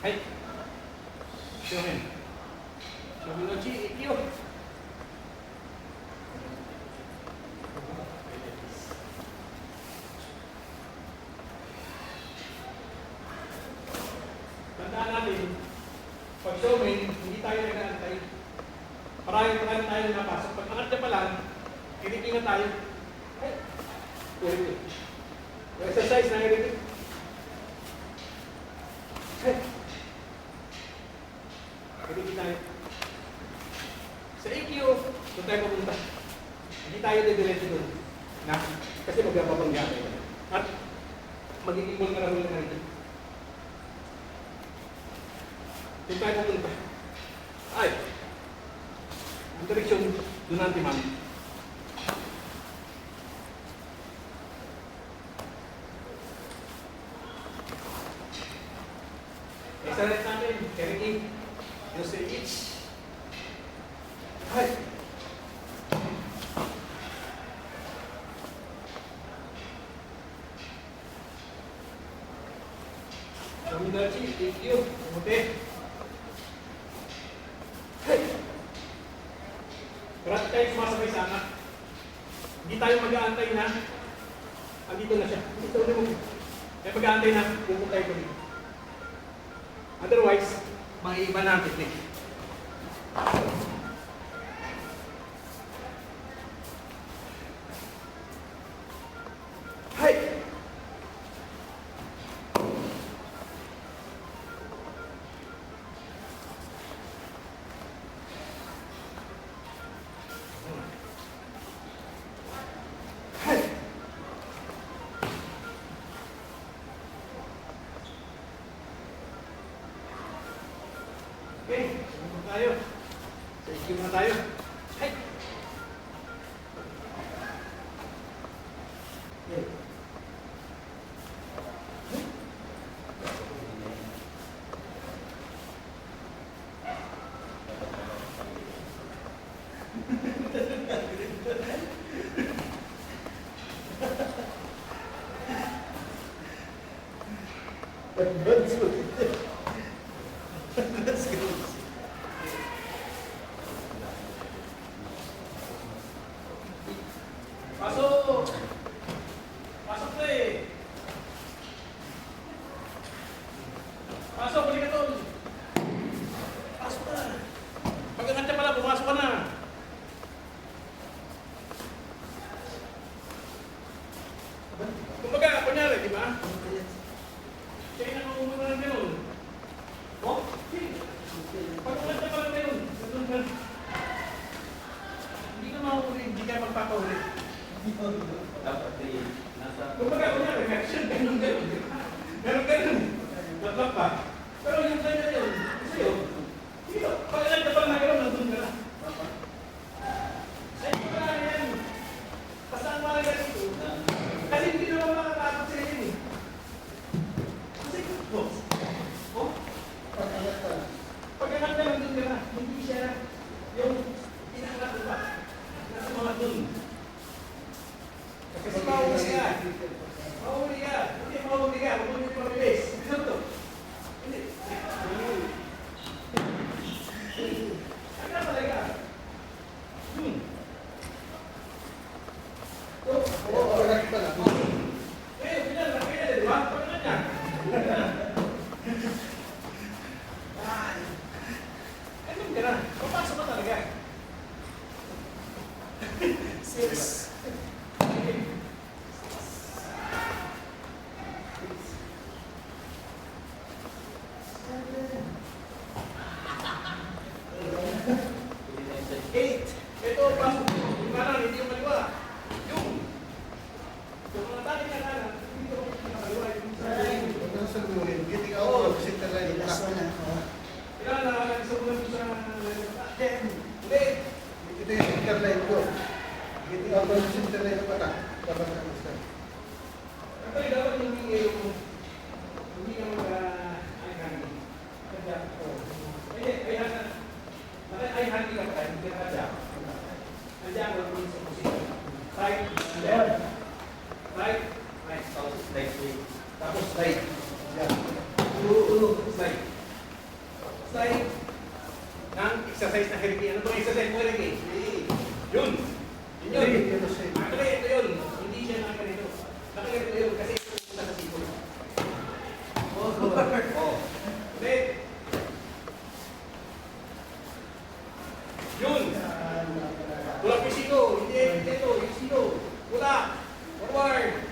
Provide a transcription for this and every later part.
はい。正面。正面のうち、息を。Tandaan natin, pag showman, hindi tayo nag-aantay. Marami tayo napasok. Pag angat niya pa lang, iripin na tayo. Ay, iripin. Exercise na iripin. Ay, iripin tayo. Sa EQ, doon tayo pupunta. Hindi tayo didiretso doon. Na, kasi magpapabangga tayo. At magiging vulnerable na rin. Doon tayo pupunta. Ay, ang direksyon, doon natin ma'am. Exercise natin, carrying, use each. Ay. Dominarci, EQ, kemudian. Hey. Berat tayo sumasabay sana. Hindi tayo mag-aantay na. Andito na siya. Dito na mo. Kaya mag-aantay na, pupunta tayo dito. Otherwise, maiiba na ang technique. Hey! Okay, sumunod tayo. Sa EQ na tayo. Hey! Okay. Let's go. Let's go. Pasok! Pasok na eh! Pasok, balik ka tol! Pasok na! Pag-angat niya pala, pumasok ka na! Kumbaga, kunyari, di ba? Kaya nakumuna ng ganun. Oh? Pag-angat niya pala ganun. Hindi ka mahuli, hindi ka magpapahuli. Dapat din nasa Kumbaga, kunyari, reaction, ganun. Ganun. Natlap pa. Pero yung kanya yun, sa'yo, dito, pag-angat niya pala na ganun, nandun ka na. Ay, wala yan. Pasaan mo lang dito. Kasi hindi naman makakapag sa'yo yun eh. Kasi, oh, pag-angat na nandun ka na, hindi siya yung pinangat mo pa. Nasa mga dun. Kasi mahuli ka. Mahuli ka. Hindi mahuli ka. Mahuli ka mabilis. Ano to? Hindi. Ano na talaga? Eh, pinal. Nakita na, di ba? Pagkakas niya. Ganun ka na. Papasok ka talaga. 6. Ito, pasok. Yung kanan, hindi yung kaliwa. Yung mga tali na kanan, hindi yung kaliwa. Kailangan na isang bulan sa ulit. Actually, dapat hindi ka mag-ay-handi. Ay-handi ka pa, hindi ka na-jack. Nandiyan mo yung sa position. Right, left. Right, right. tapos next week. Tapos right. Slide. Slide ng exercise na Herky. Ano itong exercise mo, Herky? Yun. Yun yun. Actually, ito yun. Hindi siya nakaganito. Nakaganito yun kasi ito muna sa sipon. Oh. Then, yun. Tulak yung sino. Hindi ito. Yung sino. Tulak. Forward.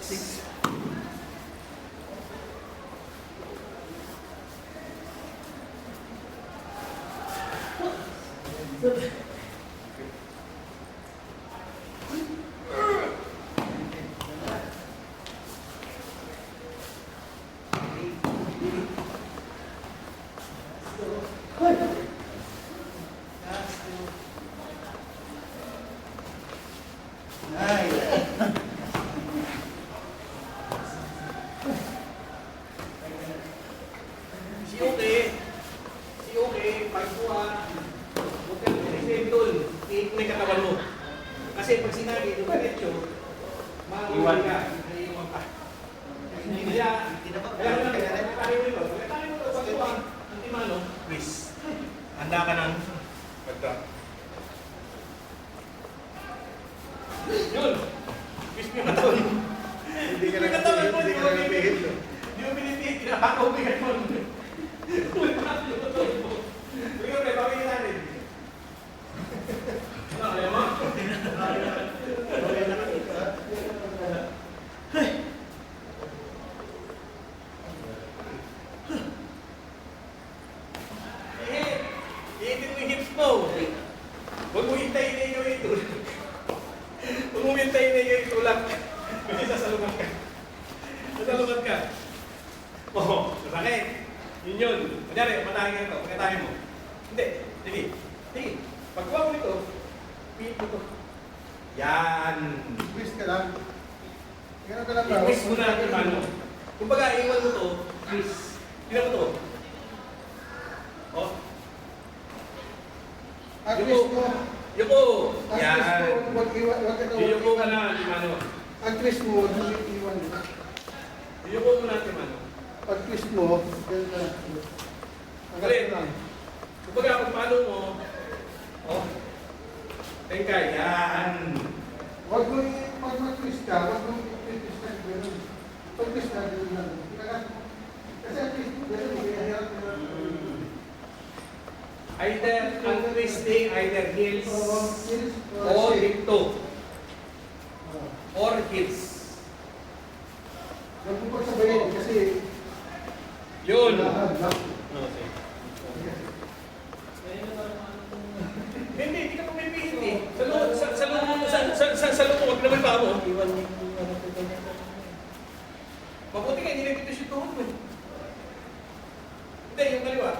Six. Si okay, pagkuha, huwag kang i-reflect doon, may katawan mo. Kasi pag sinabi, yung diretso, Iwan ka, iiwan ka. Kaya tayo mo ito, pagkuha, ang timano, please, handa ka ng pag-drop. Yun! Twist mo yung katawan mo. Hindi ka nagpihit. Hindi mo pinipihit, kinakakaubigan mo. Ikaw, pre, pamilya natin. Ano, kaya mo? Iitin mo yung hips mo. Huwag mo hintayin na ikaw ito. Huwag mo hintayin na ikaw itulak. Kasi sasalungan ka. Sasalungan ka. Oo, masakit. Yun yun. Kunyari, matahin ka ito. Pagkatahin mo. Hindi. Sige. Sige. Pagkuha mo ito, pihit mo ito. Yan. Twist ka lang. Ganun ka lang ba? I-twist mo na ang mano. Kung baga, iwan mo ito, twist. Tignan mo ito. Oh. Ang twist mo. Yuko. Ang Yan. twist mo. Huwag ka Yuko ka na, mano. Ang twist mo, huwag mo iwan. Yuko mo natin, mano. Pag twist mo, ganun ka lang. Ang Galit. ganun lang. Kung baga, kung paano mo, oh. Teka, yan. Huwag mo pag mag-twist ka, huwag mo i-twist ka ganun. Pag twist ka, ganun lang. Kasi ang twist mo, ganun. Kaya hirap na. Either ang twisting, either heels Heels or shape. hip toe. Oh. Or heels. Huwag mo pagsabayin kasi Yun. Hindi, hindi ka pumipihit eh. Sa loob mo, wag naman pa mo. Mabuti ka, hindi nagtitis yung tuhod mo. Hindi, yung kaliwa.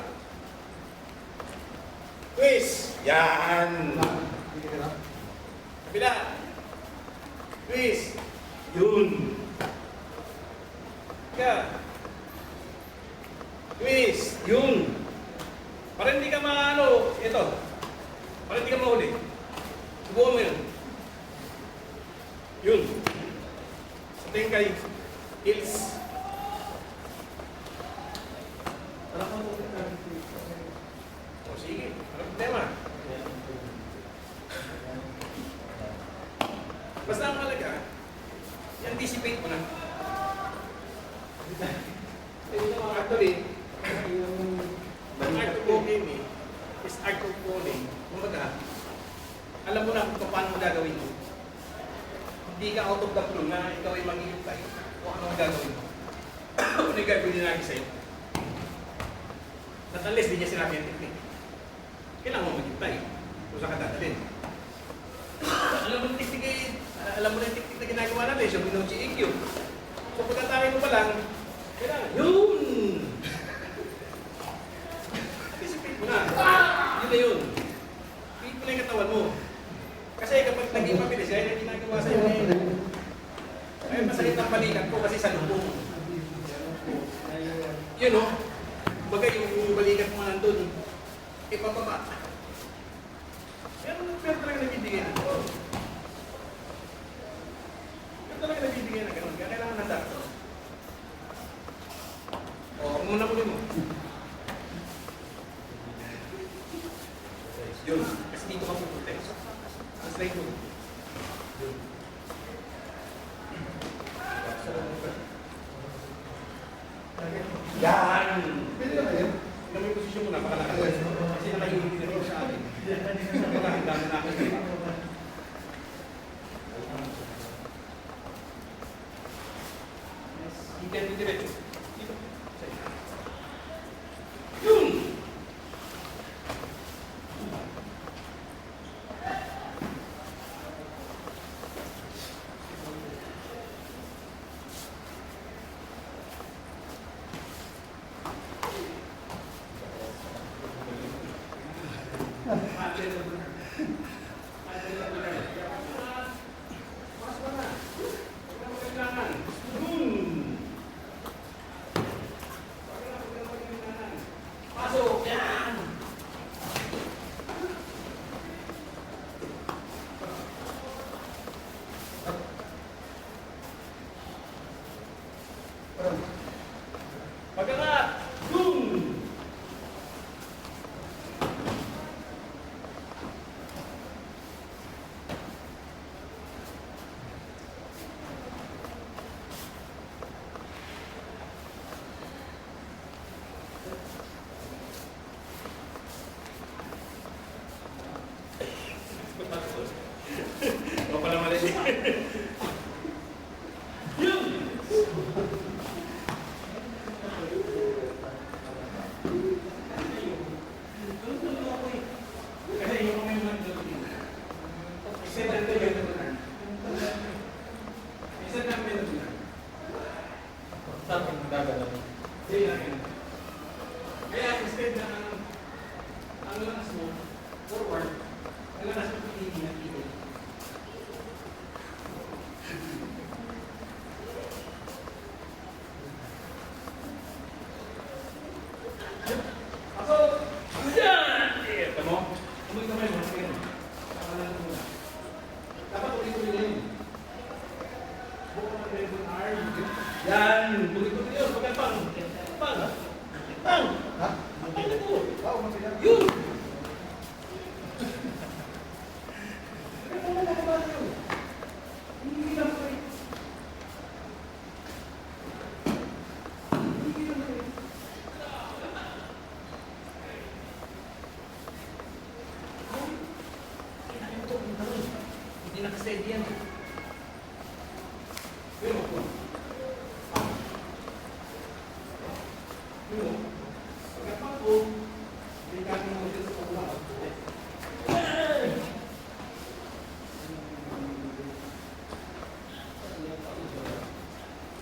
Twist. Yan. Kabila. Twist. Yun. Ka. Twist. Yun. Para hindi ka maano, ito. Para hindi ka mahuli. Subukan mo yun. Yun. Sa tingin kay heels. O sige, ano problema? Basta ang malaga, i-anticipate mo na. Actually, ang art of walking is art of falling. Kumbaga, alam mo na kung paano mo gagawin mo. Hindi ka out of the blue na ikaw ay maghihintay kung ano ang gagawin mo. Ano yung gagawin niya lagi sa'yo? At unless di niya sinabi yung technique, kailangan mo maghintay kung saan ka dadalhin. Alam mo yung technique, alam mo na yung technique na ginagawa natin, siya mo EQ. So pagkatawin mo pa lang, kailangan, yun! Anticipate mo na. Yun na yun. Pihit mo na yung katawan mo. Kasi kapag naging mabilis, gaya na ginagawa sa'yo ngayon. Ay, masakit ang balikat ko kasi sa lubong. Yun o. Baga yung balikat mo nandun, ipapaba. Pero talaga nagbibigay nito. Straight mo. Yan! Pwede na kayo? Tignan mo yung posisyon mo, napakalakas. Kasi nakahilig na rin sa akin. Napakahanda na ako. Ikan mo diretso. Dito. Yun! Pasok! Yan! Pagkakat! Boom! Ikaw pala mali. Yun! Kasi yung mga yung isa na ito yung isa na ito yung Saan ang gagalaw? kaya instead na ang lakas mo forward, ang lakas mo pinili na pinili. Pasok! Yan! Ito mo. Tuloy kamay mo. Sige. Pakalan mo muna. Dapat tuloy-tuloy na yun. Buka ng rebel arm. Yan! Tuloy-tuloy yun. Pagkatpang. Pang! Pang! Ha? Pang na po. Oo, matilang. Yun! Ano mo makabala yun? Hindi lang po eh. Hindi lang po eh. Hindi nakasteady yan. Pero po. Pero, pagkatapos po, hindi kami mo dito sa ulang.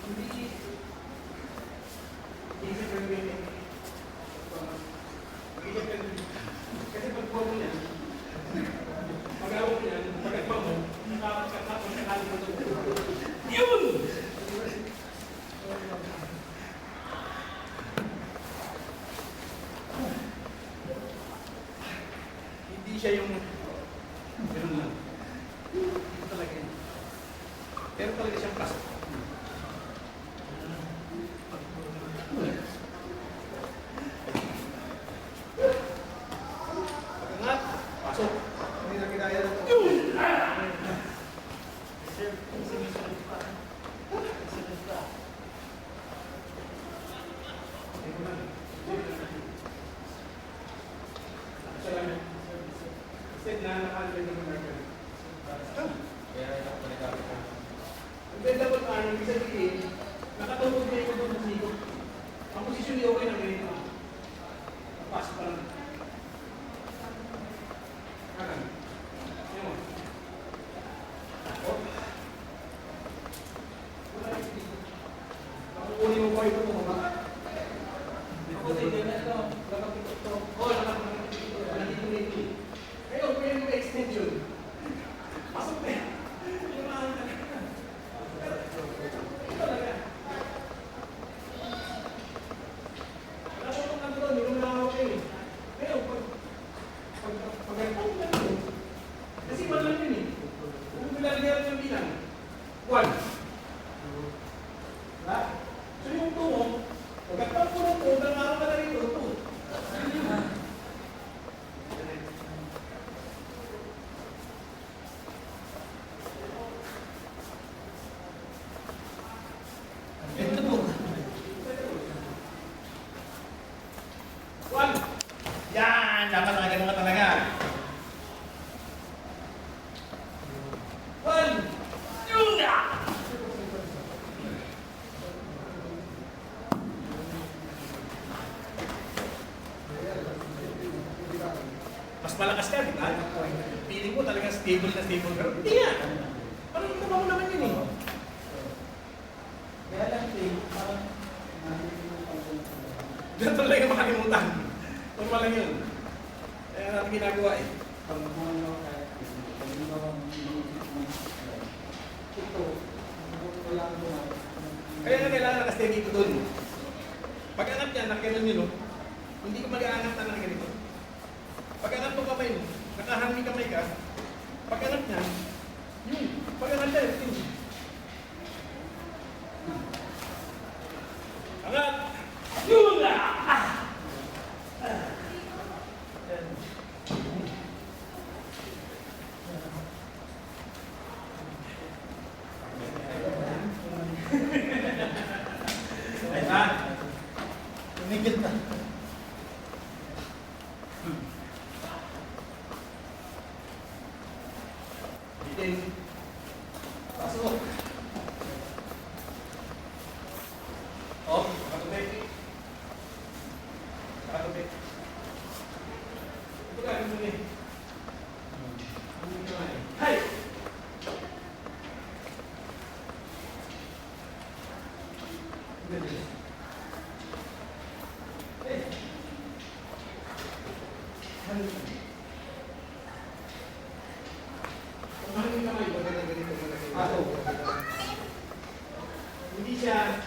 Hindi siya pwede. Kasi pag po mo yan, pag-awak niyan, pag-agpa mo, nakakapagkatapos sa kali mo ito. Yun! Hindi siya yung ganun lang. Ito talaga yun. Pero talaga siyang pasok. Pag-angat, pasok. Hindi na kinaya na ito. Yun! Instead na nakalagay ng marker. Kaya ako nagkakaroon. Ang ganda po stable na stable. Pero hindi nga. Parang ginawa mo naman yun eh. Kaya lang, parang Ganito lang yung makalimutan. Normal lang yun. Kaya natin ginagawa eh. Kaya nga kailangan nakasteady ko dun. Pag angat niya, nakaganon yun, no? Hindi ka mag-aangat na nakaganito. Pag angat mo kamay mo, nakaharang kamay ka, pag angat niya, yun. Pag angat niya, yun. Angat! Yun na! Ay, ha? tumigil na. Bitin. Pasok. Oh, katubig. Katubig. Ito ka, ano ni? Hay! Hindi siya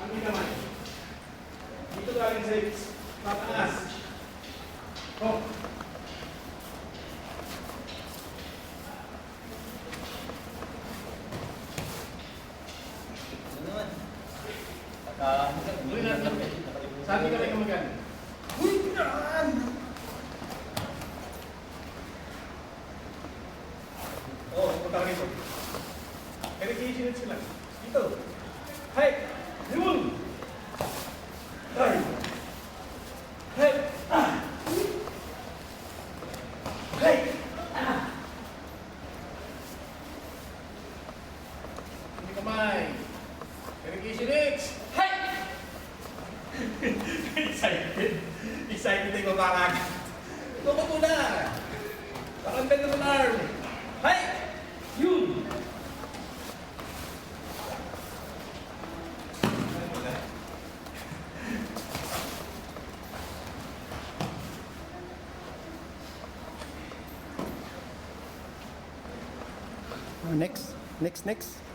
ang may kamay. Dito galing sa pataas. Oh. Ano naman? Ulit natin. Saan di kamay kamagan? Uy! Yan! Oh, punta ka rito. Irrigation sila. Dito. Hay! Yun! Ay! Hay! Ah! Hay! Ah! Hindi kamay. Irrigation X! Hay! Excited. Excited na yung babakag. Ito ko muna. Pakambel naman arm. Hay! Yun! Next.